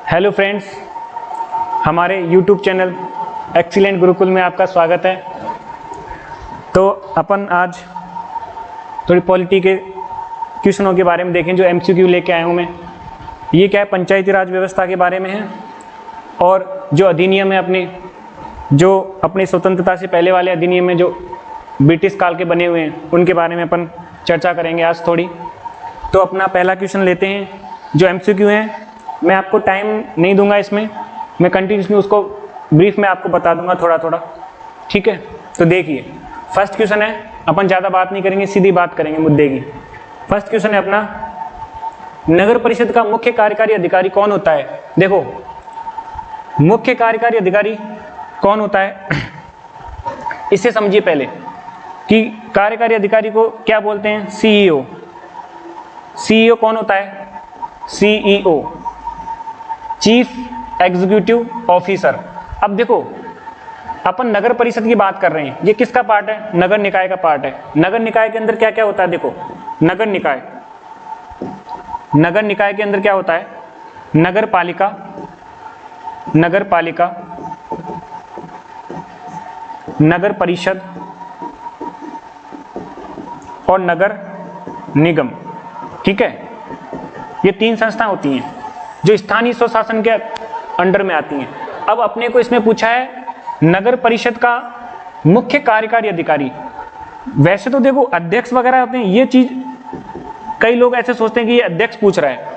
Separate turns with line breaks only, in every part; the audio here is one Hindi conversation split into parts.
हेलो फ्रेंड्स, हमारे यूट्यूब चैनल एक्सीलेंट गुरुकुल में आपका स्वागत है। तो अपन आज थोड़ी पॉलिटी के क्वेश्चनों के बारे में देखें जो एमसीक्यू लेके आया हूँ मैं। ये क्या है, पंचायती राज व्यवस्था के बारे में है और जो अधिनियम है जो अपनी स्वतंत्रता से पहले वाले अधिनियम में जो ब्रिटिश काल के बने हुए हैं उनके बारे में अपन चर्चा करेंगे आज थोड़ी। तो अपना पहला क्वेश्चन लेते हैं जो एमसीक्यू है। मैं आपको टाइम नहीं दूंगा, इसमें मैं कंटिन्यूसली उसको ब्रीफ में आपको बता दूंगा थोड़ा थोड़ा, ठीक है। तो देखिए, फर्स्ट क्वेश्चन है, अपन ज़्यादा बात नहीं करेंगे, सीधी बात करेंगे मुद्दे की। फर्स्ट क्वेश्चन है अपना, नगर परिषद का मुख्य कार्यकारी अधिकारी कौन होता है। देखो, मुख्य कार्यकारी अधिकारी कौन होता है इसे समझिए पहले कि कार्यकारी अधिकारी को क्या बोलते हैं, सीईओ। सीईओ कौन होता है, सीईओ, चीफ एग्जीक्यूटिव ऑफिसर। अब देखो, अपन नगर परिषद की बात कर रहे हैं, ये किसका पार्ट है, नगर निकाय का पार्ट है। नगर निकाय के अंदर क्या क्या होता है, देखो, नगर निकाय के अंदर क्या होता है, नगर पालिका, नगर परिषद और नगर निगम, ठीक है। ये तीन संस्थाएं होती हैं जो स्थानीय स्वशासन के अंडर में आती हैं। अब अपने को इसमें पूछा है नगर परिषद का मुख्य कार्यकारी अधिकारी। वैसे तो देखो अध्यक्ष वगैरह होते हैं, ये चीज कई लोग ऐसे सोचते हैं कि ये अध्यक्ष पूछ रहा है,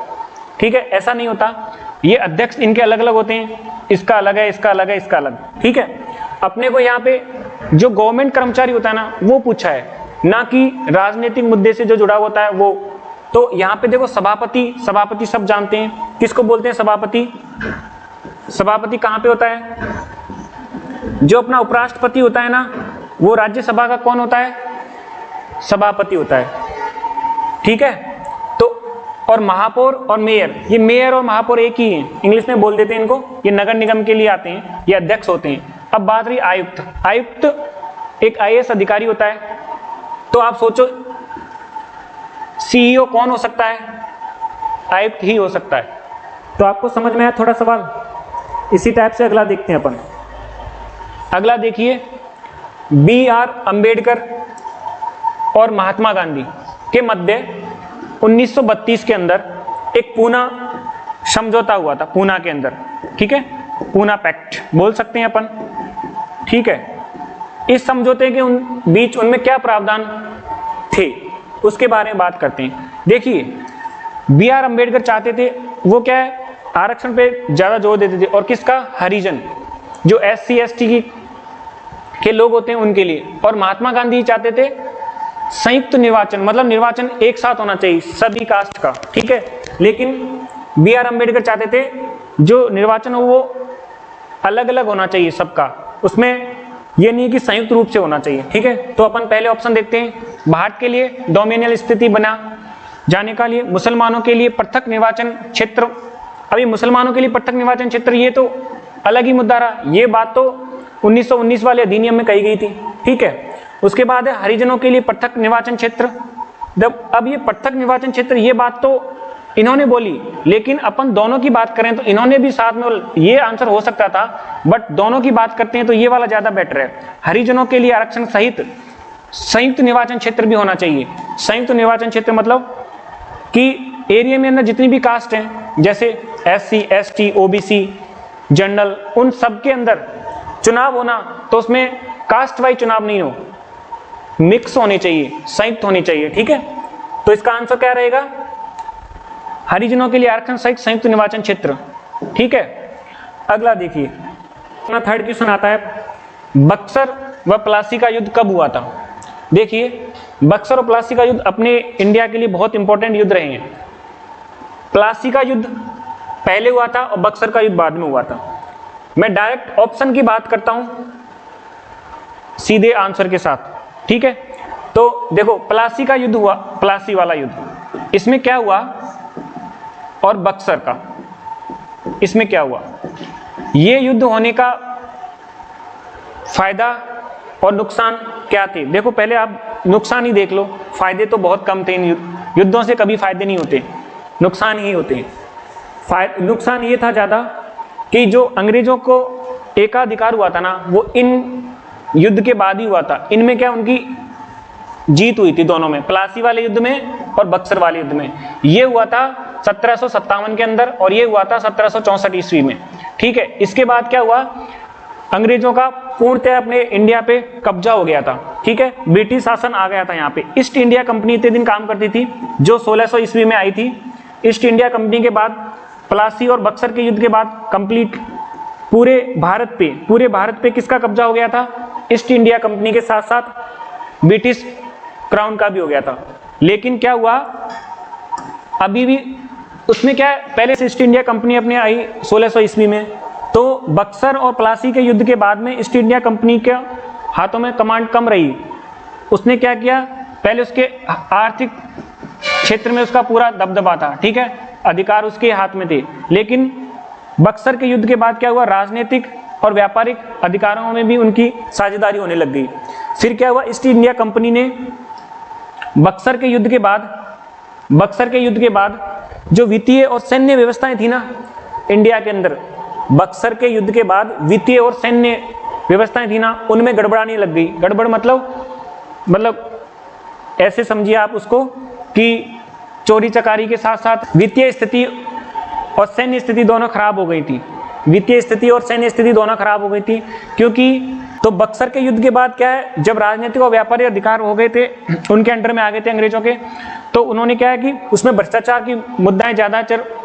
ठीक है। ऐसा नहीं होता, ये अध्यक्ष इनके अलग अलग होते हैं, इसका अलग है, इसका अलग है, इसका अलग, ठीक है। अपने को यहाँ पे जो गवर्नमेंट कर्मचारी होता है ना, वो पूछा है, ना कि राजनीतिक मुद्दे से जो जुड़ा होता है वो। तो यहाँ पे देखो, सभापति सब जानते हैं, किसको बोलते हैं सभापति। सभापति कहाँ पे होता है, जो अपना उपराष्ट्रपति होता है ना, वो राज्यसभा का कौन होता है, सभापति होता है, ठीक है। तो और महापौर और मेयर, ये मेयर और महापौर एक ही हैं, इंग्लिश में बोल देते हैं इनको, ये नगर निगम के लिए आते हैं, ये अध्यक्ष होते हैं। अब बात रही आयुक्त। आयुक्त एक आईएएस अधिकारी होता है। तो आप सोचो सीईओ कौन हो सकता है, आयुक्त ही हो सकता है। तो आपको समझ में आया थोड़ा सवाल। इसी टाइप से अगला देखते हैं अपन। अगला देखिए, BR अंबेडकर और महात्मा गांधी के मध्य 1932 के अंदर एक पूना समझौता हुआ था, पूना के अंदर, ठीक है। पूना पैक्ट बोल सकते हैं अपन, ठीक है। इस समझौते के बीच उनमें क्या प्रावधान थे उसके बारे में बात करते हैं। देखिए, BR अंबेडकर चाहते थे, वो क्या है, आरक्षण पे ज्यादा जोर देते थे, और किसका, हरिजन, जो SC ST के लोग होते हैं उनके लिए। और महात्मा गांधी चाहते थे संयुक्त निर्वाचन, मतलब निर्वाचन एक साथ होना चाहिए सभी कास्ट का, ठीक है। लेकिन BR अंबेडकर चाहते थे जो निर्वाचन हो वो अलग अलग होना चाहिए सबका, उसमें ये नहीं कि संयुक्त रूप से होना चाहिए, ठीक है। तो अपन पहले ऑप्शन देखते हैं, भारत के लिए डोमिनियल स्थिति बना जाने का लिए मुसलमानों के लिए पृथक निर्वाचन क्षेत्र। अभी मुसलमानों के लिए पृथक निर्वाचन क्षेत्र, ये तो अलग ही मुद्दा रहा, ये बात तो 1919 वाले अधिनियम में कही गई थी, ठीक है। उसके बाद है हरिजनों के लिए पृथक निर्वाचन क्षेत्र। जब अब ये पृथक निर्वाचन क्षेत्र, ये बात तो इन्होंने बोली, लेकिन अपन दोनों की बात करें तो इन्होंने भी साथ में, ये आंसर हो सकता था, बट दोनों की बात करते हैं तो ये वाला ज्यादा बेटर है। हरिजनों के लिए आरक्षण सहित संयुक्त निर्वाचन क्षेत्र भी होना चाहिए। संयुक्त निर्वाचन क्षेत्र मतलब कि एरिया में अंदर जितनी भी कास्ट हैं, जैसे SC ST OBC जनरल, उन सब के अंदर चुनाव होना, तो उसमें कास्ट वाइज चुनाव नहीं हो, मिक्स होने चाहिए, संयुक्त होनी चाहिए, ठीक है। तो इसका आंसर क्या रहेगा, हरिजनों के लिए आरक्षण सहित संयुक्त निर्वाचन क्षेत्र, ठीक है। अगला देखिए, अपना थर्ड क्वेश्चन आता है, बक्सर व प्लासी का युद्ध कब हुआ था। देखिए, बक्सर और प्लासी का युद्ध अपने इंडिया के लिए बहुत इंपॉर्टेंट युद्ध रहे हैं। प्लासी का युद्ध पहले हुआ था और बक्सर का युद्ध बाद में हुआ था। मैं डायरेक्ट ऑप्शन की बात करता हूं सीधे आंसर के साथ, ठीक है। तो देखो, प्लासी का युद्ध हुआ, प्लासी वाला युद्ध, इसमें क्या हुआ, और बक्सर का इसमें क्या हुआ। ये युद्ध होने का फायदा और नुकसान क्या थे। देखो, पहले आप नुकसान ही देख लो, फायदे तो बहुत कम थे इन युद्धों से, कभी फायदे नहीं होते, नुकसान ही होते हैं। नुकसान ये था ज़्यादा कि जो अंग्रेजों को एकाधिकार हुआ था ना, वो इन युद्ध के बाद ही हुआ था। इनमें क्या उनकी जीत हुई थी दोनों में, प्लासी वाले युद्ध में और बक्सर वाले युद्ध में। ये हुआ था 1757 के अंदर और ये हुआ था 1764 ईस्वी में। ठीक है, इसके बाद क्या हुआ, अंग्रेजों का पूर्णतः अपने इंडिया पे कब्जा हो गया था। ठीक है, ब्रिटिश शासन आ गया था यहाँ पे। ईस्ट इंडिया कंपनी इतने दिन काम करती थी, जो 1600 ईस्वी में आई थी। ईस्ट इंडिया कंपनी के बाद प्लासी और बक्सर के युद्ध के बाद कंप्लीट पूरे भारत पे किसका कब्जा हो गया था? ईस्ट इंडिया कंपनी के साथ साथ ब्रिटिश क्राउन का भी हो गया था। लेकिन क्या हुआ, अभी भी उसमें क्या है, पहले से ईस्ट इंडिया कंपनी अपने आई 1600 ईस्वी में, तो बक्सर और प्लासी के युद्ध के बाद में ईस्ट इंडिया कंपनी के हाथों में कमांड कम रही। उसने क्या किया, पहले उसके आर्थिक क्षेत्र में उसका पूरा दबदबा था। ठीक है, अधिकार उसके हाथ में थे। लेकिन बक्सर के युद्ध के बाद क्या हुआ, राजनीतिक और व्यापारिक अधिकारों में भी उनकी साझेदारी होने लग गई। फिर क्या हुआ, ईस्ट इंडिया कंपनी ने बक्सर के युद्ध के बाद जो वित्तीय और सैन्य व्यवस्थाएं थी ना इंडिया के अंदर, बक्सर के युद्ध के बाद वित्तीय और सैन्य व्यवस्थाएं थी ना, उनमें गड़बड़ाने लग गई। गड़बड़ मतलब ऐसे समझिए आप उसको कि चोरी चकारी के साथ साथ वित्तीय स्थिति और सैन्य स्थिति दोनों खराब हो गई थी। वित्तीय स्थिति और सैन्य स्थिति दोनों खराब हो गई थी, क्योंकि तो बक्सर के युद्ध के बाद क्या है, जब राजनीतिक और व्यापारी अधिकार हो गए थे, उनके अंडर में आ गए थे अंग्रेजों के, तो उन्होंने क्या है कि उसमें भ्रष्टाचार की मुद्दाएं ज्यादा,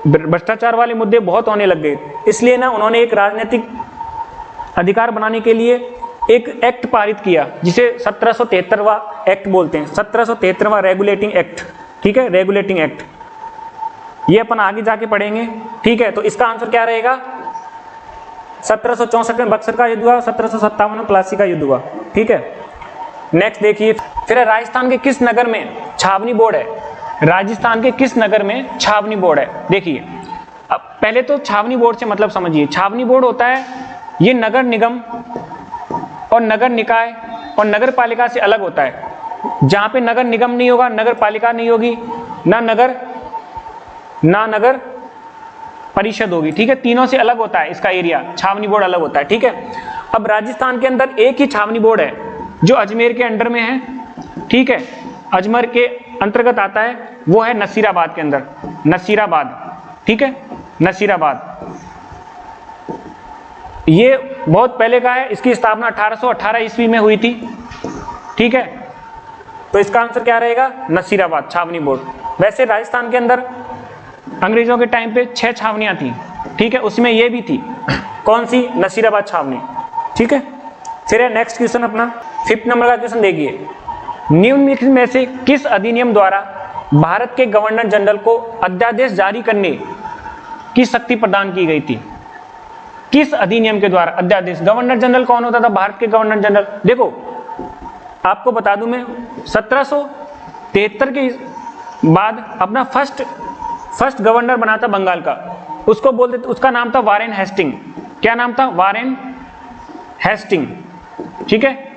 भ्रष्टाचार वाले मुद्दे बहुत होने लग गए। इसलिए ना उन्होंने एक राजनीतिक अधिकार बनाने के लिए एक एक्ट पारित किया, जिसे 1773वां एक्ट बोलते हैं, 1773वां रेगुलेटिंग एक्ट। ठीक है, रेगुलेटिंग एक्ट, ये अपन आगे जाके पढ़ेंगे। ठीक है, तो इसका आंसर क्या रहेगा, 1764 में बक्सर का युद्ध हुआ, 1757 में प्लासी का युद्ध हुआ। ठीक है, नेक्स्ट देखिए, फिर राजस्थान के किस नगर में छावनी बोर्ड है? राजस्थान के किस नगर में छावनी बोर्ड है? देखिए, अब पहले तो छावनी बोर्ड से मतलब समझिए। छावनी बोर्ड होता है, ये नगर निगम और नगर निकाय और नगर पालिका से अलग होता है। जहां पे नगर निगम नहीं होगा, नगर पालिका नहीं होगी, ना नगर परिषद होगी। ठीक है, तीनों से अलग होता है इसका एरिया, छावनी बोर्ड अलग होता है। ठीक है, अब राजस्थान के अंदर एक ही छावनी बोर्ड है जो अजमेर के अंडर में है। ठीक है, अजमेर के अंतर्गत आता है, वो है नसीराबाद के अंदर, नसीराबाद। ठीक है, नसीराबाद ये बहुत पहले का है, इसकी स्थापना 1818 ईस्वी में हुई थी। ठीक है, तो इसका आंसर क्या रहेगा, नसीराबाद छावनी बोर्ड। वैसे राजस्थान के अंदर अंग्रेजों के टाइम पे 6 छावनियां थी। ठीक है, उसमें ये भी थी, कौन सी, नसीराबाद छावनी। ठीक है, फिर है नेक्स्ट क्वेश्चन अपना 5th नंबर का क्वेश्चन देखिए, निम्नलिखित में से किस अधिनियम द्वारा भारत के गवर्नर जनरल को अध्यादेश जारी करने की शक्ति प्रदान की गई थी? किस अधिनियम के द्वारा अध्यादेश? गवर्नर जनरल कौन होता था भारत के गवर्नर जनरल? देखो आपको बता दूं मैं, 1773 के बाद अपना फर्स्ट गवर्नर बना था बंगाल का, उसको बोलते थे, उसका नाम था वारेन हेस्टिंग। क्या नाम था? Warren Hasting. ठीक है,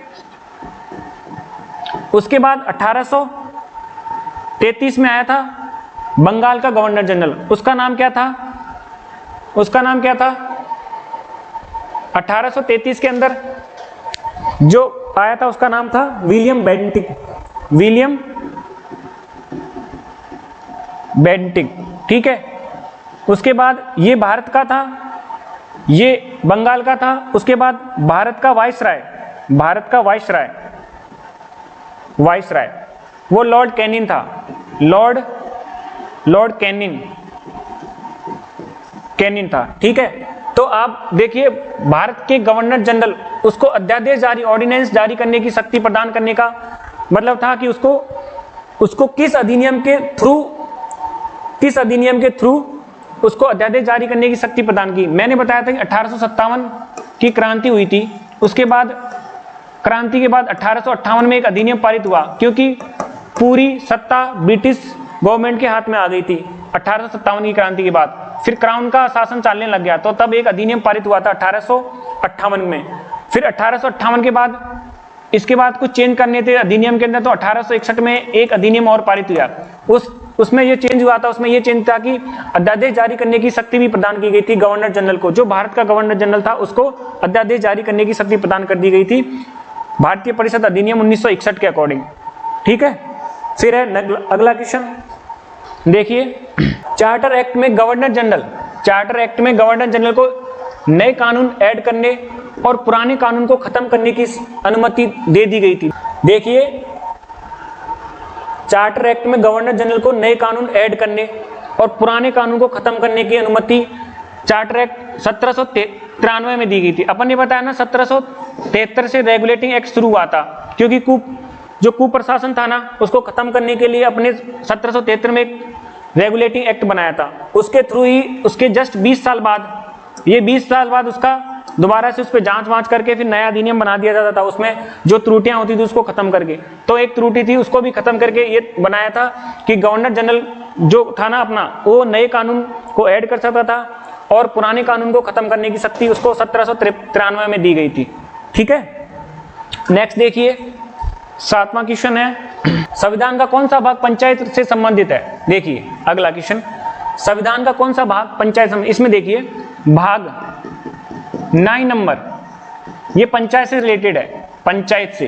उसके बाद 1833 में आया था बंगाल का गवर्नर जनरल, उसका नाम क्या था? 1833 के अंदर जो आया था उसका नाम था विलियम बेंटिक। ठीक है, उसके बाद ये भारत का था, ये बंगाल का था। उसके बाद भारत का वाइसराय वो लॉर्ड कैनिन था, लॉर्ड कैनिन था। ठीक है, तो आप देखिए भारत के गवर्नर जनरल, उसको अध्यादेश जारी, ऑर्डिनेंस जारी करने की शक्ति प्रदान करने का मतलब था कि उसको किस अधिनियम के थ्रू उसको अध्यादेश जारी करने की शक्ति प्रदान की। मैंने बताया था कि 1857 की क्रांति हुई थी, उसके बाद क्रांति के बाद 1858 में एक अधिनियम पारित हुआ, क्योंकि पूरी सत्ता ब्रिटिश गवर्नमेंट के हाथ में आ गई थी 1857 की क्रांति के बाद। फिर क्राउन का शासन चलने लग गया, तो तब एक अधिनियम पारित हुआ था 1858 में। फिर 1858 के बाद इसके बाद कुछ चेंज करने थे अधिनियम के अंदर, तो 1861 में एक अधिनियम और पारित हुआ। उस उसमें ये चेंज हुआ था, उसमें ये चेंज था कि अध्यादेश जारी करने की शक्ति भी प्रदान की गई थी गवर्नर जनरल को। जो भारत का गवर्नर जनरल था उसको अध्यादेश जारी करने की शक्ति प्रदान कर दी गई थी भारतीय परिषद अधिनियम 1961 के अकॉर्डिंग। ठीक है, फिर है अगला क्वेश्चन देखिए, चार्टर एक्ट में गवर्नर जनरल को नए कानून ऐड करने और पुराने कानून को खत्म करने की अनुमति दे दी गई थी। देखिए, चार्टर एक्ट में गवर्नर जनरल को नए कानून ऐड करने और पुराने कानून को खत्म करने की अनुमति चार्टर एक्ट 1793 में दी गई थी। अपन ने बताया ना 1773 से रेगुलेटिंग एक्ट शुरू हुआ था, क्योंकि जो कुप्रशासन था ना उसको खत्म करने के लिए अपने 1773 में एक रेगुलेटिंग एक्ट बनाया था। उसके थ्रू ही उसके जस्ट 20 साल बाद उसका दोबारा से उस पर जांच करके फिर नया अधिनियम बना दिया जाता था, उसमें जो त्रुटियां होती थी उसको खत्म करके। तो एक त्रुटि थी उसको भी खत्म करके ये बनाया था कि गवर्नर जनरल जो था ना अपना, वो नए कानून को ऐड कर सकता था और पुराने कानून को खत्म करने की शक्ति उसको 1793 में दी गई थी। ठीक है, नेक्स्ट देखिए 7वां क्वेश्चन है, संविधान का कौन सा भाग पंचायत से संबंधित है? देखिए अगला क्वेश्चन, संविधान का कौन सा भाग पंचायत से, इसमें देखिए भाग 9 नंबर ये पंचायत से रिलेटेड है, पंचायत से।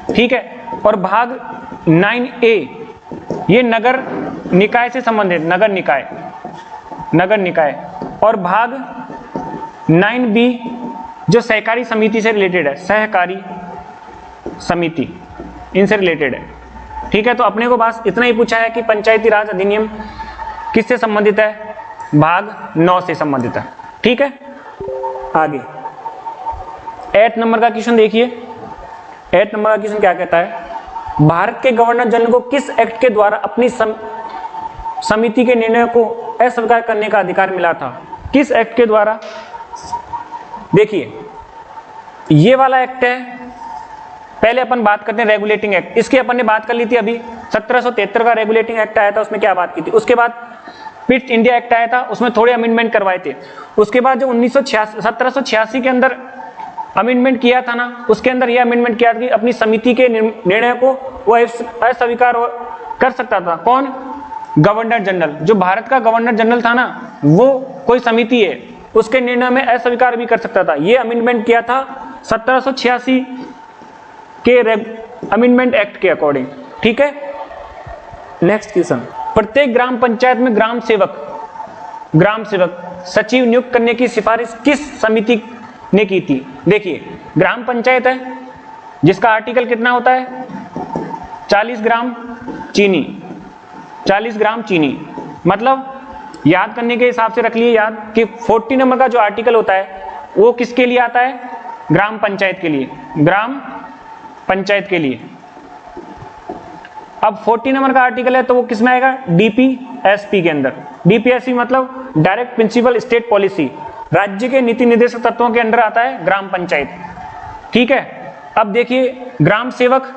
ठीक है, और भाग 9A ये नगर निकाय से संबंधित, नगर निकाय। और भाग 9B जो सहकारी समिति से रिलेटेड है, सहकारी समिति, इनसे रिलेटेड है। ठीक है, तो अपने को बस इतना ही पूछा है कि पंचायती राज अधिनियम किससे संबंधित है? भाग 9 से संबंधित है। ठीक है, आगे 8 नंबर का क्वेश्चन देखिए। 8 नंबर का क्वेश्चन क्या कहता है, भारत के गवर्नर जनरल को किस एक्ट के द्वारा अपनी समिति के निर्णय को अस्वीकार करने का अधिकार मिला था? किस एक्ट के द्वारा? देखिए ये वाला एक्ट है, पहले अपन बात करते हैं रेगुलेटिंग एक्ट। इसकी अपन ने बात कर ली थी अभी, 1773 का रेगुलेटिंग एक्ट आया था, उसमें क्या बात की थी। उसके बाद पिट्स इंडिया एक्ट आया था, उसमें थोड़े अमेंडमेंट करवाए थे। उसके बाद जो 1786 के अंदर अमेंडमेंट किया था ना, उसके अंदर यह अमेंडमेंट किया था कि अपनी समिति के निर्णय को वो अस्वीकार कर सकता था। कौन? Governor general. जो भारत का गवर्नर जनरल था ना, वो कोई समिति है, उसके निर्णय में अस्वीकार भी कर सकता था। ये अमेंडमेंट किया था 1786 के अमेंडमेंट एक्ट के अकॉर्डिंग। ठीक है, नेक्स्ट क्वेश्चन, प्रत्येक ग्राम पंचायत में ग्राम सेवक सचिव नियुक्त करने की सिफारिश किस समिति ने की थी? देखिए ग्राम पंचायत है जिसका आर्टिकल कितना होता है, 40 ग्राम चीनी। मतलब याद करने के हिसाब से रख लिए याद कि 40 नंबर का जो आर्टिकल होता है वो किसके लिए आता है? ग्राम पंचायत के लिए। अब 40 नंबर का आर्टिकल है तो वो किस में आएगा? डीपीएसपी के अंदर। डीपीएसपी मतलब डायरेक्ट प्रिंसिपल स्टेट पॉलिसी, राज्य के नीति निर्देशक तत्वों के अंदर आता है ग्राम पंचायत। ठीक है, अब देखिए ग्राम सेवक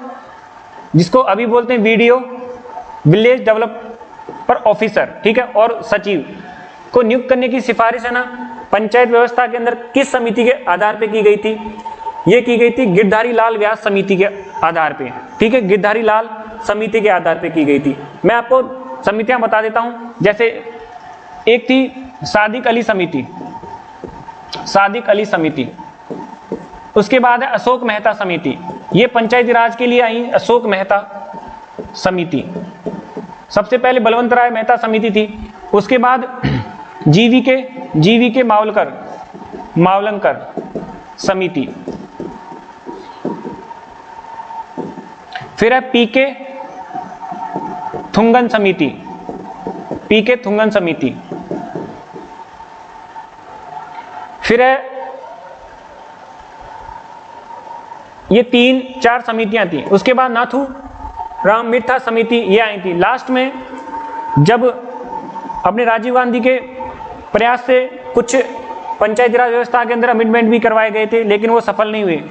जिसको अभी बोलते हैं वीडीओ, विलेज डेवलपर ऑफिसर, ठीक है, और सचिव को नियुक्त करने की सिफारिश है ना पंचायत व्यवस्था के अंदर किस समिति के आधार पे की गई थी? ये की गई थी गिरधारी लाल व्यास समिति के आधार पे। ठीक है, गिरधारी लाल समिति के आधार पे की गई थी। मैं आपको समितियां बता देता हूं, जैसे एक थी सादिक अली समिति, उसके बाद है अशोक मेहता समिति, ये पंचायती राज के लिए आई अशोक मेहता समिति। सबसे पहले बलवंत राय मेहता समिति थी, उसके बाद जीवी के मावलंकर समिति, फिर है पीके थुंगन समिति, फिर है ये 3-4 समितियां थी। उसके बाद नाथू राम मिर्था समिति ये आई थी। लास्ट में जब अपने राजीव गांधी के प्रयास से कुछ पंचायती राज व्यवस्था के अंदर अमेंडमेंट भी करवाए गए थे, लेकिन वो सफल नहीं हुए,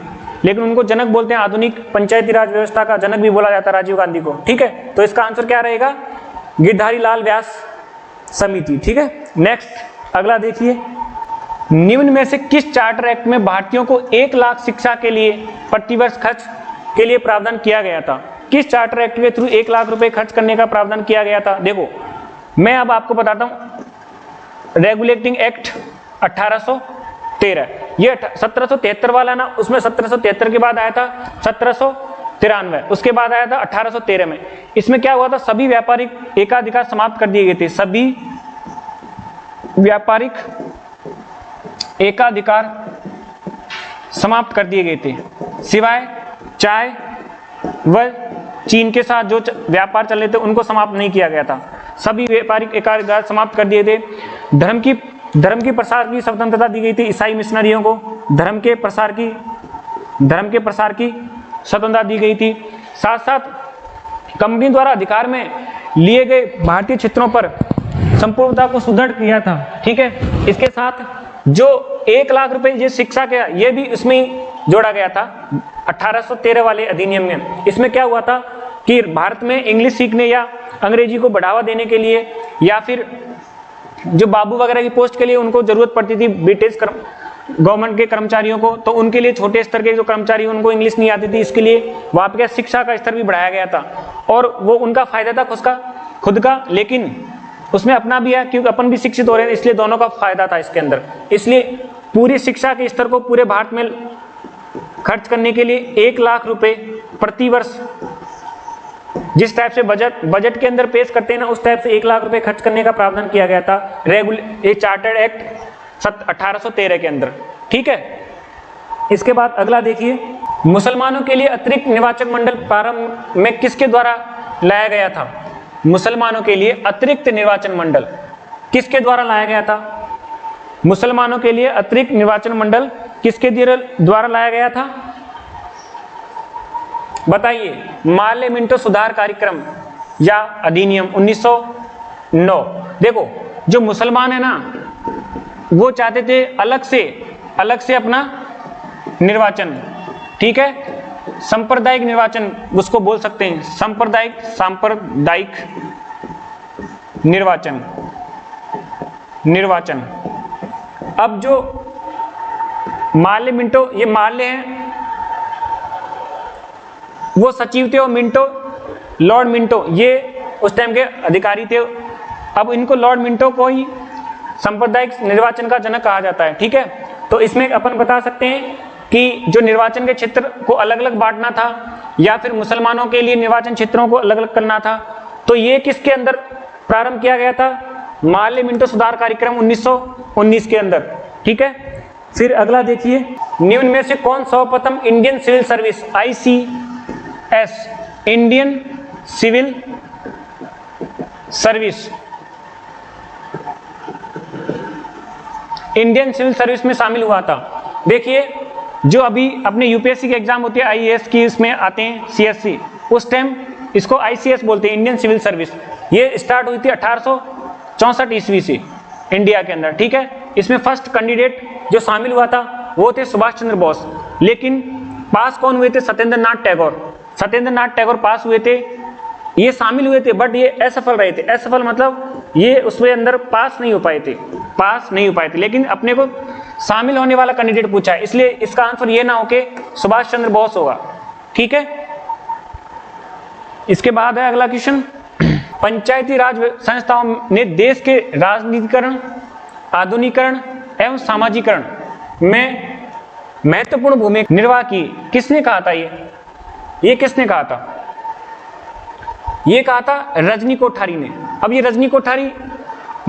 लेकिन उनको जनक बोलते हैं, आधुनिक पंचायती राज व्यवस्था का जनक भी बोला जाता है राजीव गांधी को। ठीक है, तो इसका आंसर क्या रहेगा? गिरधारी लाल व्यास समिति। ठीक है, नेक्स्ट अगला देखिए, निम्न में से किस चार्टर एक्ट में भारतीयों को 1 लाख शिक्षा के लिए प्रतिवर्ष खर्च के लिए प्रावधान किया गया था? किस चार्टर एक्ट के थ्रू 1 लाख रुपए खर्च करने का प्रावधान किया गया था? देखो मैं अब आपको बताता हूं, रेगुलेटिंग एक्ट 1813, ये 1773 वाला ना, उसमें 1773 के बाद आया था 1793, उसके बाद आया था 1813 में। इसमें क्या हुआ था, सभी व्यापारिक एकाधिकार समाप्त कर दिए गए थे, सभी व्यापारिक एकाधिकार समाप्त कर दिए गए थे, सिवाय चाय व चीन के साथ जो व्यापार चल रहे थे उनको समाप्त नहीं किया गया था। सभी व्यापारिक एकाधिकार समाप्त कर दिए थे। धर्म की प्रसार की स्वतंत्रता दी गई थी ईसाई मिशनरियों को, धर्म के प्रसार की स्वतंत्रता दी गई थी। साथ साथ कंपनी द्वारा अधिकार में लिए गए भारतीय क्षेत्रों पर संपूर्णता को सुदृढ़ किया था। ठीक है, इसके साथ जो 1 लाख रुपए ये शिक्षा का, ये भी इसमें जोड़ा गया था 1813 वाले अधिनियम में। इसमें क्या हुआ था कि भारत में इंग्लिश सीखने या अंग्रेजी को बढ़ावा देने के लिए, या फिर जो बाबू वगैरह की पोस्ट के लिए उनको जरूरत पड़ती थी ब्रिटिश गवर्नमेंट के कर्मचारियों को, तो उनके लिए छोटे स्तर के जो कर्मचारी उनको इंग्लिश नहीं आती थी, इसके लिए वहाँ पे शिक्षा का स्तर भी बढ़ाया गया था। और वो उनका फायदा था खुद का, लेकिन उसमें अपना भी है क्योंकि अपन भी शिक्षित हो रहे हैं, इसलिए दोनों का फायदा था इसके अंदर। इसलिए पूरी शिक्षा के स्तर को पूरे भारत में खर्च करने के लिए 1 लाख रुपए प्रति वर्ष, जिस टाइप से बजट के अंदर पेश करते हैं ना, उस टाइप से 1 लाख रुपए खर्च करने का प्रावधान किया गया था चार्टर्ड एक्ट 1813 के अंदर। ठीक है, इसके बाद अगला देखिए, मुसलमानों के लिए अतिरिक्त निर्वाचक मंडल प्रारंभ में किसके द्वारा लाया गया था? मुसलमानों के लिए अतिरिक्त निर्वाचन मंडल किसके द्वारा लाया गया था? मुसलमानों के लिए अतिरिक्त निर्वाचन मंडल किसके द्वारा लाया गया था? बताइए। मार्ले मिंटो सुधार कार्यक्रम या अधिनियम 1909। देखो जो मुसलमान है ना, वो चाहते थे अलग से अपना निर्वाचन। ठीक है, सांप्रदायिक निर्वाचन उसको बोल सकते हैं, सांप्रदायिक निर्वाचन। अब जो मार्ले मिंटो, ये मार्ले हैं, वो सचिव थे, और मिंटो लॉर्ड मिंटो ये उस टाइम के अधिकारी थे। अब इनको लॉर्ड मिंटो को ही सांप्रदायिक निर्वाचन का जनक कहा जाता है। ठीक है, तो इसमें अपन बता सकते हैं कि जो निर्वाचन के क्षेत्र को अलग अलग बांटना था, या फिर मुसलमानों के लिए निर्वाचन क्षेत्रों को अलग अलग करना था, तो ये किसके अंदर प्रारंभ किया गया था? मार्ले मिंटो सुधार कार्यक्रम 1919 के अंदर। ठीक है, फिर अगला देखिए, निम्न में से कौन सर्वप्रथम Indian civil service ICS Indian civil service में शामिल हुआ था? देखिए, जो अभी अपने यूपीएससी के एग्जाम होती है IAS की, इसमें आते हैं CSC, उस टाइम इसको ICS बोलते हैं, इंडियन सिविल सर्विस। ये स्टार्ट हुई थी 1864 ईस्वी से इंडिया के अंदर। ठीक है, इसमें फर्स्ट कैंडिडेट जो शामिल हुआ था वो थे सुभाष चंद्र बोस, लेकिन पास कौन हुए थे? सत्येंद्र नाथ टैगोर पास हुए थे। ये शामिल हुए थे बट ये असफल रहे थे। असफल मतलब ये उसमें अंदर पास नहीं हो पाए थे, लेकिन अपने को शामिल होने वाला कैंडिडेट पूछा है, इसलिए इसका आंसर ये ना हो कि सुभाष चंद्र बोस होगा। ठीक है, इसके बाद है अगला क्वेश्चन, पंचायती राज संस्थाओं ने देश के राजनीतिकरण, आधुनिकीकरण एवं सामाजिकरण में महत्वपूर्ण भूमिका निर्वाह की। किसने कहा था? ये किसने कहा था? ये कहा था रजनी कोठारी ने। अब ये रजनी कोठारी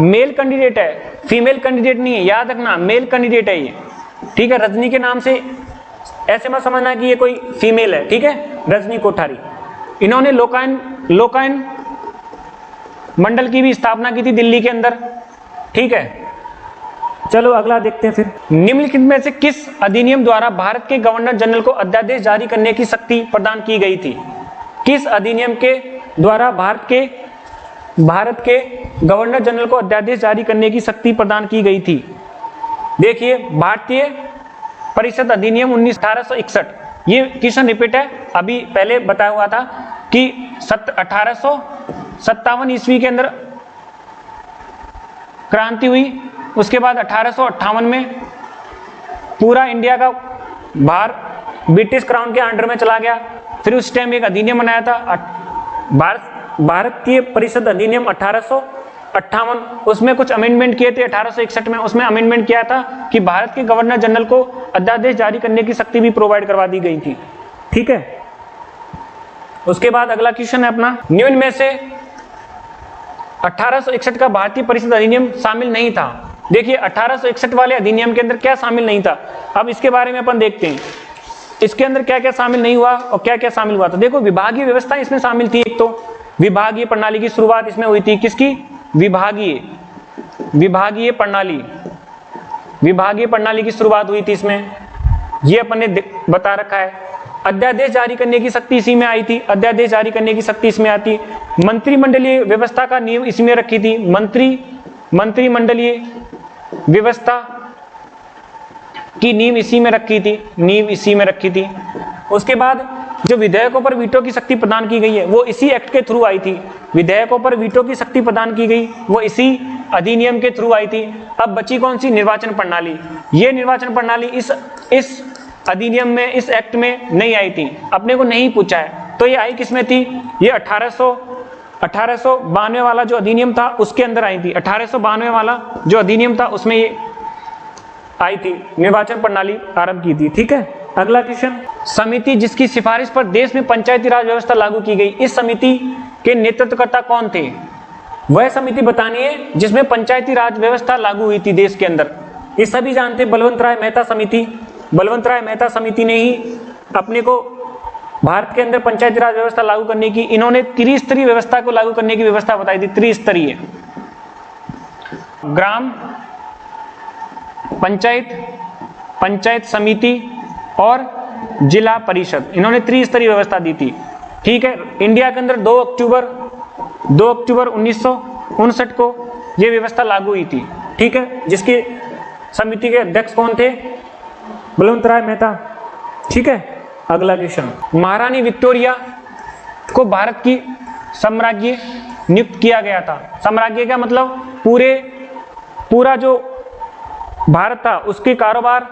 मेल कैंडिडेट है, फीमेल कैंडिडेट नहीं है, याद रखना, मेल कैंडिडेट है ये। ठीक है, रजनी के नाम से ऐसे मत समझना कि ये कोई फीमेल है। ठीक है, रजनी कोठारी, इन्होंने लोकायन मंडल की भी स्थापना की थी दिल्ली के अंदर। ठीक है, चलो अगला देखते हैं। फिर निम्नलिखित में से किस अधिनियम द्वारा भारत के गवर्नर जनरल को अध्यादेश जारी करने की शक्ति प्रदान की गई थी? किस अधिनियम के द्वारा भारत के गवर्नर जनरल को अध्यादेश जारी करने की शक्ति प्रदान की गई थी? देखिए, भारतीय परिषद अधिनियम 1861। ये क्वेश्चन रिपीट है, अभी पहले बताया हुआ था कि 1857 ईस्वी के अंदर क्रांति हुई, उसके बाद 1858 में पूरा इंडिया का भार ब्रिटिश क्राउन के अंडर में चला गया। फिर उस टाइम एक अधिनियम बनाया था भारतीय परिषद अधिनियम 1858, उसमें कुछ अमेंडमेंट किए थे 1861 में। उसमें अमेंडमेंट किया था कि भारत के गवर्नर जनरल को अध्यादेश जारी करने की शक्ति भी प्रोवाइड करवा दी गई थी। ठीक है, उसके बाद अगला क्वेश्चन है अपना, निम्न में से 1861 का भारतीय परिषद अधिनियम शामिल नहीं था। देखिए 1861 वाले अधिनियम के अंदर क्या शामिल नहीं था, अब इसके बारे में अपन देखते हैं इसके अंदर क्या क्या शामिल नहीं हुआ और क्या क्या शामिल हुआ। तो देखो विभागीय व्यवस्था इसमें शामिल थी। एक तो विभागीय प्रणाली की शुरुआत इसमें हुई थी। किसकी? विभागीय प्रणाली की शुरुआत हुई थी इसमें, ये अपन ने बता रखा है। अध्यादेश जारी करने की शक्ति इसी में आई थी, अध्यादेश जारी करने की शक्ति इसमें आती। मंत्रिमंडलीय व्यवस्था का नियम इसमें रखी थी, मंत्रिमंडलीय व्यवस्था की नींव इसी में रखी थी, उसके बाद जो विधेयकों पर वीटो की शक्ति प्रदान की गई है वो इसी एक्ट के थ्रू आई थी। विधेयकों पर वीटो की शक्ति प्रदान की गई वो इसी अधिनियम के थ्रू आई थी। अब बची कौन सी? निर्वाचन प्रणाली। ये निर्वाचन प्रणाली इस अधिनियम में, इस एक्ट में नहीं आई थी, अपने को नहीं पूछा है। तो ये आई किसमें थी? ये 1892 वाला जो अधिनियम था उसके अंदर आई थी। 1892 वाला जो अधिनियम था उसमें ये आई थी, निर्वाचन प्रणाली आरंभ की थी। ठीक है, अगला क्वेश्चन, समिति जिसकी सिफारिश पर देश में पंचायती राज व्यवस्था लागू की गई, इस समिति के नेतृत्वकर्ता कौन थे? वह समिति बतानी है जिसमें पंचायती राज व्यवस्था लागू हुई थी देश के अंदर। ये सभी जानते हैं, बलवंत राय मेहता समिति ने ही अपने को भारत के अंदर पंचायती राज व्यवस्था लागू करने की, इन्होंने त्रिस्तरीय व्यवस्था को लागू करने की व्यवस्था बताई थी। त्रिस्तरीय ग्राम पंचायत समिति और जिला परिषद, इन्होंने त्रिस्तरीय व्यवस्था दी थी। ठीक है, इंडिया के अंदर 2 अक्टूबर 1959 को यह व्यवस्था लागू हुई थी। ठीक है, जिसकी समिति के अध्यक्ष कौन थे? बलवंत राय मेहता। ठीक है, अगला क्वेश्चन, महारानी विक्टोरिया को भारत की साम्राज्ञी नियुक्त किया गया था। साम्राज्ञी का मतलब पूरा जो भारत था उसके कारोबार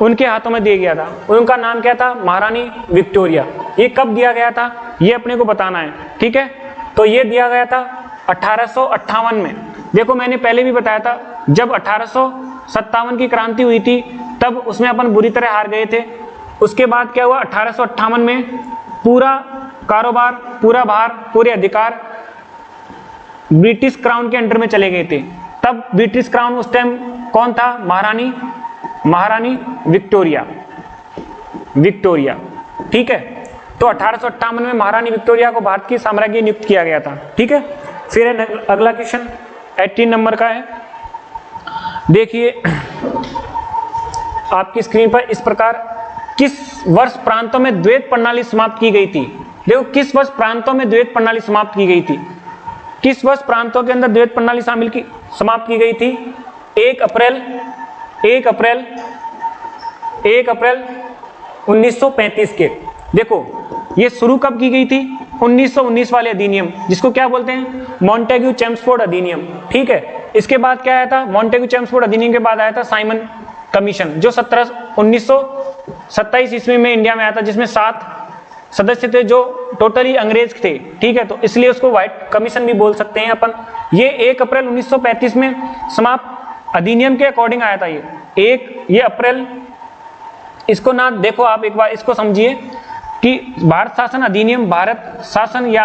उनके हाथों में दिया गया था। उनका नाम क्या था? महारानी विक्टोरिया। ये कब दिया गया था ये अपने को बताना है। ठीक है, तो ये दिया गया था 1858 में। देखो मैंने पहले भी बताया था, जब 1857 की क्रांति हुई थी तब उसमें अपन बुरी तरह हार गए थे। उसके बाद क्या हुआ? 1858 में पूरा कारोबार, पूरा भार, पूरे अधिकार ब्रिटिश क्राउन के अंडर में चले गए थे। तब ब्रिटिश क्राउन उस टाइम कौन था? महारानी विक्टोरिया। ठीक है, तो 1858 में महारानी विक्टोरिया को भारत की साम्राज्ञी नियुक्त किया गया था। ठीक है, फिर अगला क्वेश्चन 18 नंबर का है। देखिए आपकी स्क्रीन पर इस प्रकार, किस वर्ष प्रांतों में द्वैत प्रणाली समाप्त की गई थी? देखो किस वर्ष प्रांतों में द्वैत प्रणाली समाप्त की गई थी? किस वर्ष प्रांतों के अंदर द्वैत प्रणाली समाप्त की गई थी? 1 अप्रैल 1935 के। देखो ये शुरू कब की गई थी? 1919 वाले अधिनियम, जिसको क्या बोलते हैं? मॉन्टेग्यू चेम्सफोर्ड अधिनियम। ठीक है, इसके बाद क्या आया था? मॉन्टेग्यू चेम्सफोर्ड अधिनियम के बाद आया था साइमन कमीशन, जो 1927 ईस्वी में इंडिया में आया था, जिसमें 7 सदस्य थे जो टोटली अंग्रेज थे। ठीक है, तो इसलिए उसको व्हाइट कमीशन भी बोल सकते हैं अपन। ये 1 अप्रैल 1935 में समाप्त अधिनियम के अकॉर्डिंग आया था। ये अप्रैल, इसको ना देखो आप, एक बार इसको समझिए कि भारत शासन अधिनियम, भारत शासन या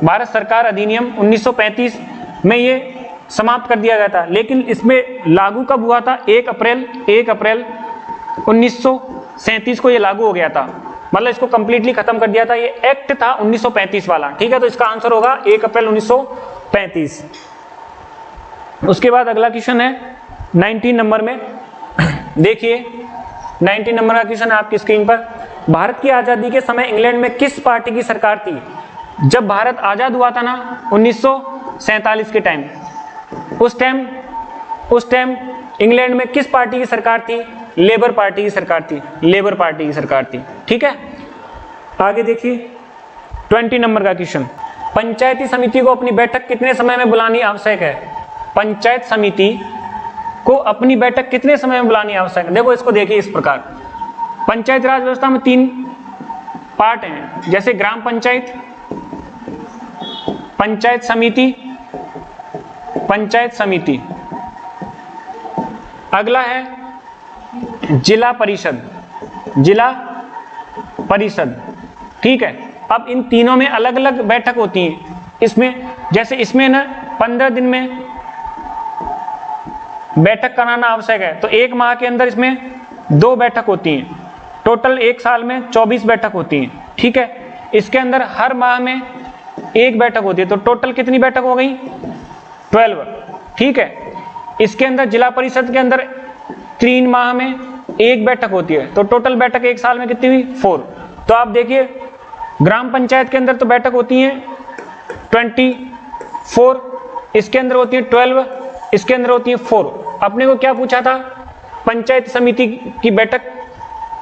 भारत सरकार अधिनियम 1935 में ये समाप्त कर दिया गया था। लेकिन इसमें लागू कब हुआ था? 1 अप्रैल 1937 को ये लागू हो गया था। मतलब इसको कंप्लीटली खत्म कर दिया था। ये एक्ट था 1935 वाला। ठीक है, तो इसका आंसर होगा 1 अप्रैल 1935। उसके बाद अगला क्वेश्चन है 19 नंबर में। देखिए 19 नंबर का क्वेश्चन है आपकी स्क्रीन पर। भारत की आजादी के समय इंग्लैंड में किस पार्टी की सरकार थी? जब भारत आजाद हुआ था ना 1947 के टाइम, उस टाइम इंग्लैंड में किस पार्टी की सरकार थी? लेबर पार्टी की सरकार थी। ठीक है, आगे देखिए 20 नंबर का क्वेश्चन। पंचायती समिति को अपनी बैठक कितने समय में बुलानी आवश्यक है? पंचायत समिति को अपनी बैठक कितने समय में बुलानी आवश्यक है? देखो इसको देखिए इस प्रकार, पंचायत राज व्यवस्था में पार्ट हैं, जैसे ग्राम पंचायत, पंचायत समिति, पंचायत समिति। अगला है जिला परिषद, जिला परिषद। ठीक है, अब इन तीनों में अलग अलग बैठक होती हैं। इसमें जैसे इसमें ना 15 दिन में बैठक कराना आवश्यक है, तो एक माह के अंदर इसमें 2 बैठक होती हैं। टोटल एक साल में 24 बैठक होती हैं। ठीक है, इसके अंदर हर माह में 1 बैठक होती है, तो टोटल कितनी बैठक हो गई? 12। ठीक है, इसके अंदर जिला परिषद के अंदर 3 माह में 1 बैठक होती है, तो टोटल बैठक एक साल में कितनी हुई? 4। तो आप देखिए ग्राम पंचायत के अंदर तो बैठक होती है 24, इसके अंदर होती है 12, इसके अंदर होती है 4। अपने को क्या पूछा था? पंचायत समिति की बैठक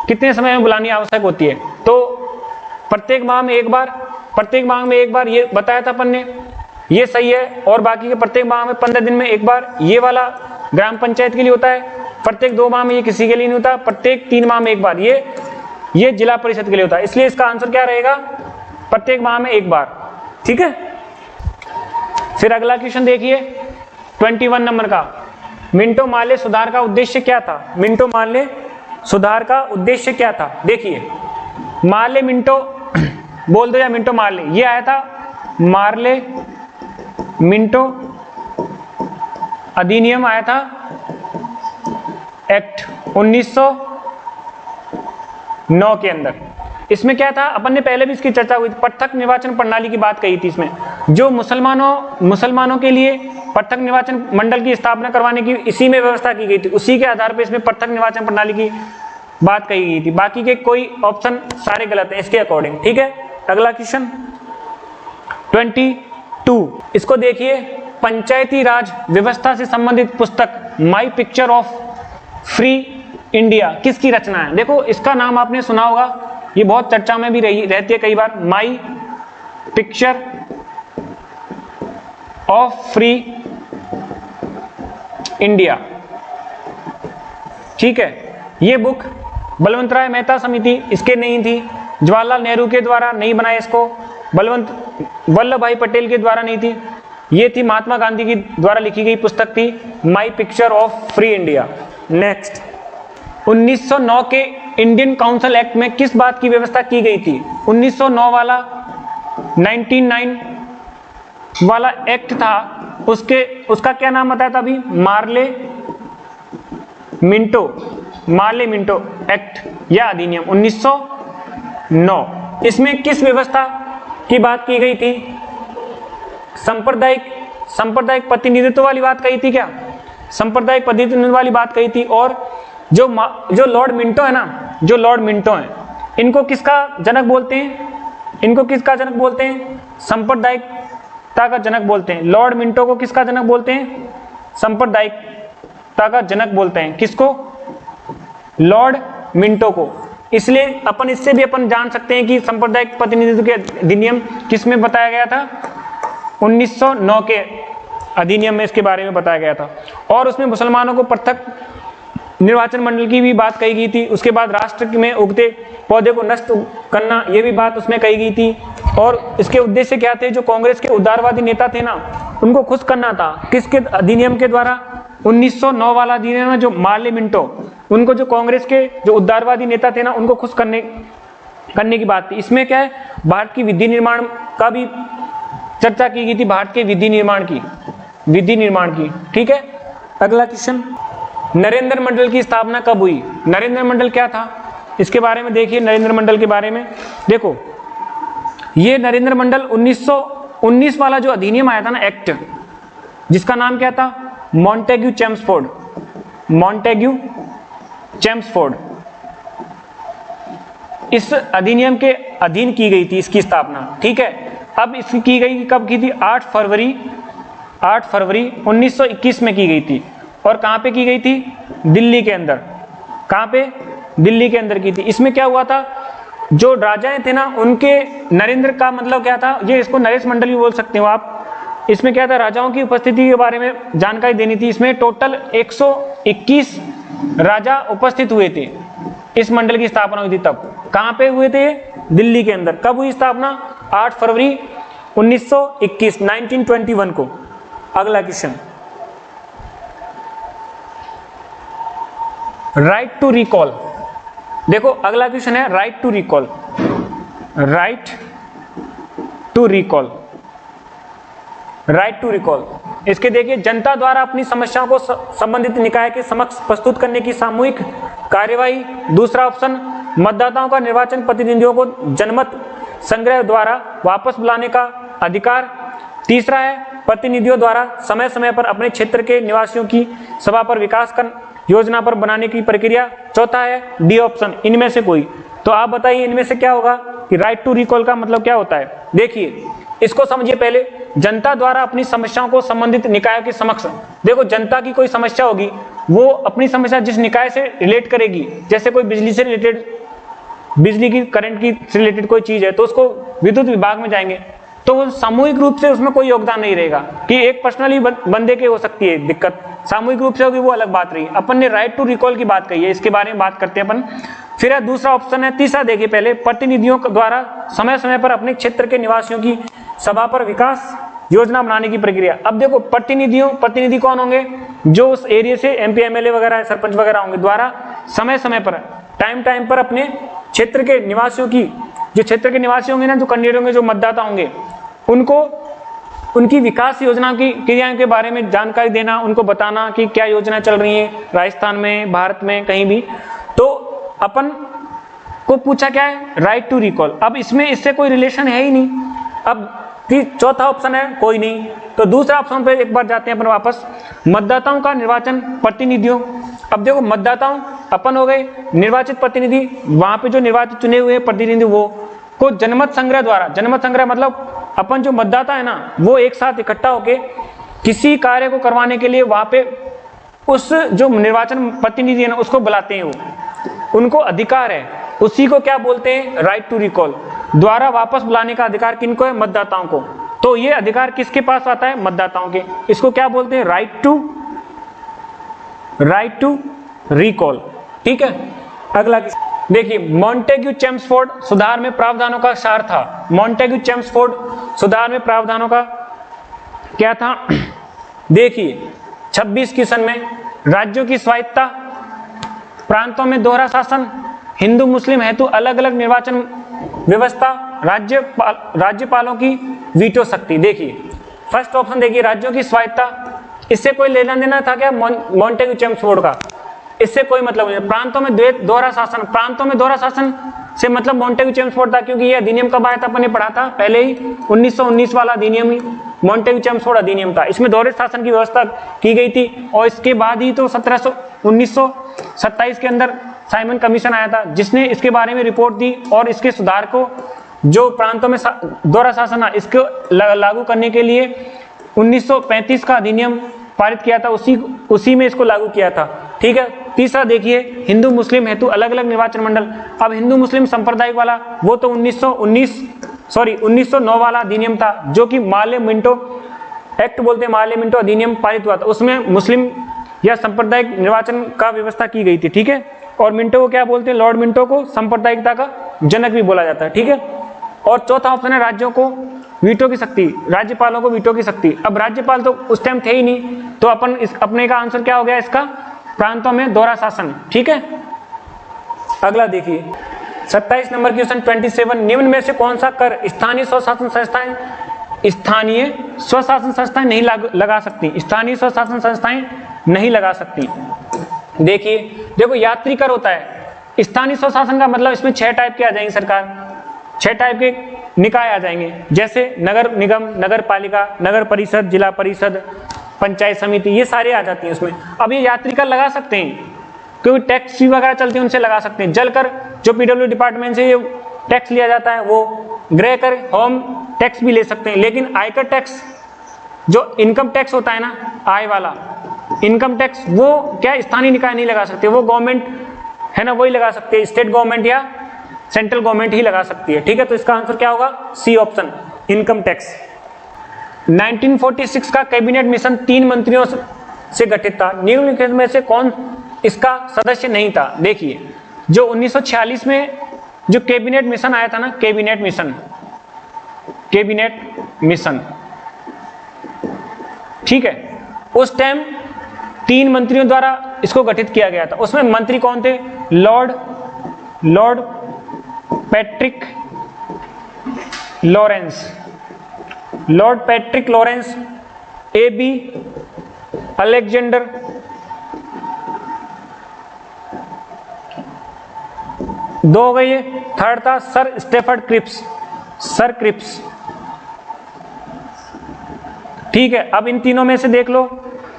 कितने समय में बुलानी आवश्यक होती है? तो प्रत्येक माह में 1 बार, प्रत्येक माह में 1 बार ये बताया था अपन ने, ये सही है। और बाकी के प्रत्येक माह में 15 दिन में 1 बार, ये वाला ग्राम पंचायत के लिए होता है। प्रत्येक 2 माह में ये किसी के लिए नहीं होता, प्रत्येक 3 माह में 1 बार ये जिला परिषद के लिए होता है। इसलिए इसका आंसर क्या रहेगा? प्रत्येक माह में 1 बार। ठीक है, फिर अगला क्वेश्चन देखिए 21 नंबर का। मिंटो मार्ले सुधार का उद्देश्य क्या था? मिंटो मार्ले सुधार का उद्देश्य क्या था? देखिए मार्ले मिंटो बोल दो या मिंटो मार्ले, ये आया था मार्ले मिंटो अधिनियम आया था, एक्ट 1909 के अंदर। इसमें क्या था? अपन ने पहले भी इसकी चर्चा हुई थी, पृथक निर्वाचन प्रणाली की बात कही थी। इसमें जो मुसलमानों के लिए पृथक निर्वाचन मंडल की स्थापना करवाने की इसी में व्यवस्था की गई थी, उसी के आधार पर इसमें पृथक निर्वाचन प्रणाली की बात कही गई थी। बाकी के कोई ऑप्शन सारे गलत हैं इसके अकॉर्डिंग। ठीक है, अगला क्वेश्चन 22, इसको देखिए। पंचायती राज व्यवस्था से संबंधित पुस्तक माई पिक्चर ऑफ फ्री इंडिया किसकी रचना है? देखो इसका नाम आपने सुना होगा, ये बहुत चर्चा में भी रहती है कई बार, my picture of free India. ठीक है, ये बुक बलवंत राय मेहता समिति इसके नहीं थी, जवाहरलाल नेहरू के द्वारा नहीं बनाया इसको, वल्लभ भाई पटेल के द्वारा नहीं थी, ये थी महात्मा गांधी की द्वारा लिखी गई पुस्तक थी माई picture of free India. Next 1909 के इंडियन काउंसिल एक्ट में किस बात की व्यवस्था की गई थी? 1909 वाला 1909 वाला एक्ट था, उसका क्या नाम बताया था अभी? मार्ले मिंटो एक्ट या अधिनियम 1909। इसमें किस व्यवस्था की बात की गई थी? सांप्रदायिक प्रतिनिधित्व वाली बात कही थी क्या? सांप्रदायिक प्रतिनिधित्व वाली बात कही थी। और जो लॉर्ड मिंटो है ना, जो लॉर्ड मिंटो है, इनको किसका जनक बोलते हैं? इनको किसका जनक बोलते हैं? सांप्रदायिकता का जनक बोलते हैं। लॉर्ड मिंटो को किसका जनक बोलते हैं? सांप्रदायिकता का जनक बोलते हैं। किसको? लॉर्ड मिंटो को। इसलिए अपन इससे भी अपन जान सकते हैं कि सांप्रदायिक प्रतिनिधित्व के अधिनियम किस में बताया गया था? 1909 के अधिनियम में इसके बारे में बताया गया था। और उसमें मुसलमानों को पृथक निर्वाचन मंडल की भी बात कही गई थी। उसके बाद राष्ट्र में उगते पौधे को नष्ट करना, ये भी बात उसमें कही गई थी। और इसके उद्देश्य क्या थे? जो कांग्रेस के उदारवादी नेता थे ना, उनको खुश करना था। किसके अधिनियम के द्वारा? 1909 वाला अधिनियम में जो मार्ले मिंटो, उनको जो कांग्रेस के जो उदारवादी नेता थे ना, उनको खुश करने की बात थी। इसमें क्या है? भारत की विधि निर्माण का भी चर्चा की गई थी, भारत के विधि निर्माण की। ठीक है, अगला क्वेश्चन, नरेंद्र मंडल की स्थापना कब हुई? नरेंद्र मंडल क्या था? इसके बारे में देखिए। नरेंद्र मंडल के बारे में देखो, ये नरेंद्र मंडल 1919 वाला जो अधिनियम आया था ना, एक्ट, जिसका नाम क्या था? Montagu Chelmsford. इस अधिनियम के अधीन की गई थी इसकी स्थापना। ठीक है, अब इसकी की गई कब की थी? 8 फरवरी 1921 में की गई थी। और कहां पे की गई थी? दिल्ली के अंदर। कहां पे? दिल्ली के अंदर की थी। इसमें क्या हुआ था? जो राजाएं थे ना, उनके नरेंद्र का मतलब क्या था? ये इसको नरेश मंडल भी बोल सकते हो आप। इसमें क्या था? राजाओं की उपस्थिति के बारे में जानकारी देनी थी। इसमें टोटल 121 राजा उपस्थित हुए थे। इस मंडल की स्थापना हुई थी तब। कहां पे हुए थे? दिल्ली के अंदर। कब हुई स्थापना? 8 फरवरी 1921 1921 को। अगला क्वेश्चन, राइट टू रिकॉल। देखो अगला क्वेश्चन है right to recall. Right to recall, right to recall. इसके देखिए, जनता द्वारा अपनी समस्याओं को संबंधित निकाय के समक्ष प्रस्तुत करने की सामूहिक कार्यवाही। दूसरा ऑप्शन, मतदाताओं का निर्वाचन प्रतिनिधियों को जनमत संग्रह द्वारा वापस बुलाने का अधिकार। तीसरा है प्रतिनिधियों द्वारा समय समय पर अपने क्षेत्र के निवासियों की सभा पर विकास कर योजना पर बनाने की प्रक्रिया। चौथा है डी ऑप्शन, इनमें से कोई। तो आप बताइए इनमें से क्या होगा कि राइट टू रिकॉल का मतलब क्या होता है। देखिए इसको समझिए पहले, जनता द्वारा अपनी समस्याओं को संबंधित निकाय के समक्ष। देखो जनता की कोई समस्या होगी, वो अपनी समस्या जिस निकाय से रिलेट करेगी, जैसे कोई बिजली से रिलेटेड, बिजली की करंट की रिलेटेड कोई चीज है तो उसको विद्युत विभाग में जाएंगे, तो वो सामूहिक रूप से उसमें कोई योगदान नहीं रहेगा कि एक पर्सनली बंदे के हो सकती है दिक्कत, सामूहिक रूप से होगी वो अलग बात रही। अपन ने राइट टू रिकॉल की बात कही है, इसके बारे में बात करते हैं अपन। फिर है दूसरा ऑप्शन है, तीसरा देखिए पहले, प्रतिनिधियों द्वारा समय समय पर अपने क्षेत्र के निवासियों की सभा पर विकास योजना बनाने की प्रक्रिया। अब देखो प्रतिनिधि कौन होंगे? जो उस एरिया से एमपी एमएलए वगैरह सरपंच वगैरह होंगे, द्वारा समय समय पर टाइम पर अपने क्षेत्र के निवासियों की, जो क्षेत्र के निवासी होंगे ना, जो कैंडिडेट होंगे, जो मतदाता होंगे, उनको उनकी विकास योजना की क्रियाओं के बारे में जानकारी देना, उनको बताना कि क्या योजना चल रही है राजस्थान में, भारत में, कहीं भी। तो अपन को पूछा क्या है? Right to recall. अब इसमें इससे कोई रिलेशन है ही नहीं। अब चौथा ऑप्शन है कोई नहीं। तो दूसरा ऑप्शन पे एक बार जाते हैं अपन वापस, मतदाताओं का निर्वाचन प्रतिनिधियों। अब देखो मतदाताओं अपन हो गए, निर्वाचित प्रतिनिधि, वहां पे जो निर्वाचित चुने हुए प्रतिनिधि वो को जनमत संग्रह द्वारा, जनमत संग्रह मतलब अपन जो मतदाता है ना, वो एक साथ इकट्ठा होके किसी कार्य को करवाने के लिए वहां पे उस जो निर्वाचन प्रतिनिधि है ना उसको बुलाते हैं, वो उनको अधिकार है, उसी को क्या बोलते हैं? Right to recall. द्वारा वापस बुलाने का अधिकार किनको है? मतदाताओं को। तो ये अधिकार किसके पास आता है? मतदाताओं के। इसको क्या बोलते हैं? Right to recall. ठीक है, अगला देखिए, मॉन्टेग्यू चेम्सफोर्ड सुधार में प्रावधानों का सार था। मॉन्टेग्यू चेम्सफोर्ड सुधार में प्रावधानों का क्या था? देखिए 26 क्वेश्चन में, राज्यों की स्वायत्ता, प्रांतों में दोहरा शासन, हिंदू मुस्लिम हेतु अलग अलग निर्वाचन व्यवस्था, राज्यपालों की वीटो शक्ति। देखिए फर्स्ट ऑप्शन देखिए, राज्यों की स्वायत्ता, इससे कोई लेना देना था क्या मॉन्टेग्यू चेम्सफोर्ड का? इससे कोई मतलब नहीं। प्रांतों में दोहरा शासन, प्रांतों में दोहरा शासन से मतलब मॉन्टेग्यू चेम्सफोर्ड था, क्योंकि यह अधिनियम कब आया था? अपन ने पढ़ा था पहले ही, 1919 वाला अधिनियम ही मॉन्टेग्यू चेम्सफोर्ड अधिनियम था। इसमें दोहरे शासन की व्यवस्था की गई थी, और इसके बाद ही तो 1927 के अंदर साइमन कमीशन आया था, जिसने इसके बारे में रिपोर्ट दी और इसके सुधार को, जो प्रांतों में दोहरा शासन है, इसको लागू करने के लिए 1935 का अधिनियम पारित किया था, उसी में इसको लागू किया था। ठीक है, तीसरा देखिए, हिंदू मुस्लिम हेतु अलग अलग निर्वाचन मंडल। अब हिंदू मुस्लिम सांप्रदायिक वाला वो तो 1909 वाला अधिनियम था, जो कि माले मिंटो एक्ट बोलते हैं, माले मिंटो अधिनियम पारित हुआ था। उसमें मुस्लिम या सांप्रदायिक निर्वाचन का व्यवस्था की गई थी। ठीक है, और मिंटो को क्या बोलते हैं? लॉर्ड मिंटो को सांप्रदायिकता का जनक भी बोला जाता है। ठीक है, और चौथा ऑप्शन है राज्यों को वीटो की शक्ति, राज्यपालों को वीटो की शक्ति। अब राज्यपाल तो उस टाइम थे ही नहीं, तो अपने का आंसर क्या हो गया इसका? प्रांतों में दोहरा शासन। ठीक है, अगला देखिए 27 नंबर क्वेश्चन 27, निम्न में से कौन सा कर स्थानीय स्वशासन संस्थाएं नहीं लगा सकती? स्थानीय स्वशासन संस्थाएं नहीं लगा सकती। देखो यात्री कर होता है, स्थानीय स्वशासन का मतलब इसमें 6 टाइप के आ जाएंगे सरकार, 6 टाइप के निकाय आ जाएंगे, जैसे नगर निगम, नगर पालिका, नगर परिषद, जिला परिषद, पंचायत समिति, ये सारे आ जाती हैं उसमें। अब ये यात्री कर लगा सकते हैं, क्योंकि टैक्स फी वगैरह चलती है, उनसे लगा सकते हैं। जल कर जो पीडब्ल्यू डिपार्टमेंट से ये टैक्स लिया जाता है वो, गृह कर, होम टैक्स भी ले सकते हैं। लेकिन आयकर टैक्स, जो इनकम टैक्स होता है ना, आय वाला इनकम टैक्स, वो क्या स्थानीय निकाय नहीं लगा सकते, वो गवर्नमेंट है ना वही लगा सकते हैं, स्टेट गवर्नमेंट या सेंट्रल गवर्नमेंट ही लगा सकती है। ठीक है, तो इसका आंसर क्या होगा? C option, income tax. 1946 का कैबिनेट मिशन 3 मंत्रियों से गठित था, निम्नलिखित में से कौन इसका सदस्य नहीं था? देखिए, जो 1946 में जो कैबिनेट मिशन आया था ना, कैबिनेट मिशन, ठीक है, उस टाइम 3 मंत्रियों द्वारा इसको गठित किया गया था। उसमें मंत्री कौन थे? Lord Patrick Lawrence, AB Alexander, दो हो गई है, थर्ड था सर स्टेफर्ड क्रिप्स, ठीक है। अब इन तीनों में से देख लो,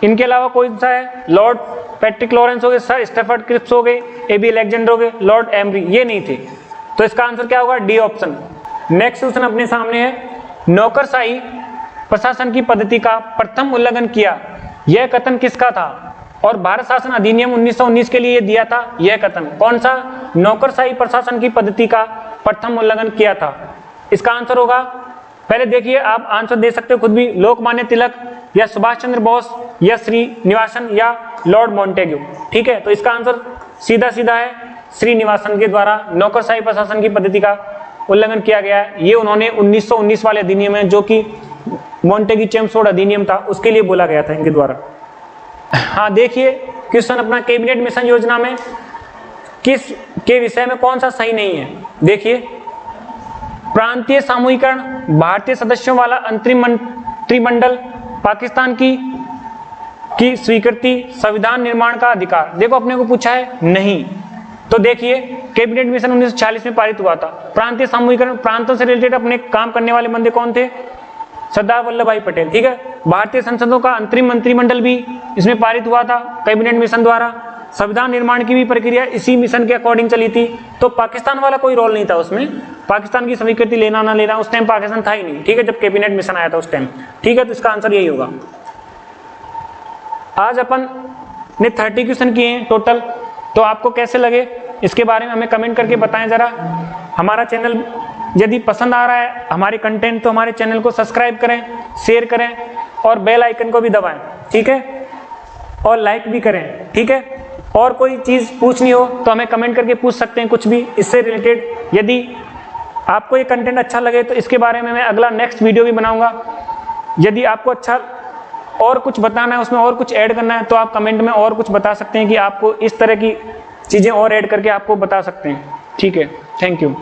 इनके अलावा कोई सा है? लॉर्ड पैट्रिक लॉरेंस हो गए, सर स्टेफर्ड क्रिप्स हो गए, AB अलेक्जेंडर हो गए, लॉर्ड एमरी, ये नहीं थे। तो इसका आंसर क्या होगा? D option. नेक्स्ट क्वेश्चन अपने सामने है, नौकरशाही प्रशासन की पद्धति का प्रथम उल्लंघन किया, यह कथन किसका था? और भारत शासन अधिनियम 1919 के लिए दिया था यह कथन। कौन सा? नौकरशाही प्रशासन की पद्धति का प्रथम उल्लंघन किया था। इसका आंसर होगा, पहले देखिए, आप आंसर दे सकते हो खुद भी, लोकमान्य तिलक या सुभाष चंद्र बोस या श्रीनिवासन या लॉर्ड मॉन्टेग्यू, ठीक है। तो इसका आंसर सीधा सीधा है, श्रीनिवासन के द्वारा नौकरशाही प्रशासन की पद्धति का उल्लंघन किया गया है। ये उन्होंने 1919 वाले अधिनियम है, जो कि मॉन्टेग्यू चेम्सफोर्ड अधिनियम था, उसके लिए बोला गया था इनके द्वारा। हाँ देखिए क्वेश्चन अपना, कैबिनेट मिशन योजना में किस के विषय में कौन सा सही नहीं है? देखिए, प्रांतीय सामूहिकरण, भारतीय सदस्यों वाला अंतरिम मंत्रिमंडल, पाकिस्तान की स्वीकृति, संविधान निर्माण का अधिकार। देखो अपने को पूछा है नहीं, तो देखिए कैबिनेट मिशन 1946 में पारित हुआ था। प्रांतीय सामूहिकरण, प्रांतों से रिलेटेड अपने काम करने वाले बंदे कौन थे? सरदार वल्लभ भाई पटेल, ठीक है। भारतीय संसदों का अंतरिम मंत्रिमंडल भी इसमें पारित हुआ था कैबिनेट मिशन द्वारा। संविधान निर्माण की भी प्रक्रिया इसी मिशन के अकॉर्डिंग चली थी। तो पाकिस्तान वाला कोई रोल नहीं था उसमें, पाकिस्तान की स्वीकृति लेना ना लेना, उस टाइम पाकिस्तान था ही नहीं, ठीक है, जब कैबिनेट मिशन आया था उस टाइम, ठीक है। तो इसका आंसर यही होगा। आज अपन ने 30 क्वेश्चन किए हैं टोटल। तो आपको कैसे लगे इसके बारे में हमें कमेंट करके बताएं जरा। हमारा चैनल यदि पसंद आ रहा है हमारे कंटेंट, तो हमारे चैनल को सब्सक्राइब करें, शेयर करें और बेल आइकन को भी दबाएं, ठीक है, और लाइक भी करें, ठीक है। और कोई चीज़ पूछनी हो तो हमें कमेंट करके पूछ सकते हैं कुछ भी इससे रिलेटेड। यदि आपको ये कंटेंट अच्छा लगे तो इसके बारे में मैं अगला नेक्स्ट वीडियो भी बनाऊंगा। यदि आपको अच्छा और कुछ बताना है, उसमें और कुछ ऐड करना है, तो आप कमेंट में और कुछ बता सकते हैं कि आपको इस तरह की चीज़ें और ऐड करके आपको बता सकते हैं, ठीक है। Thank you.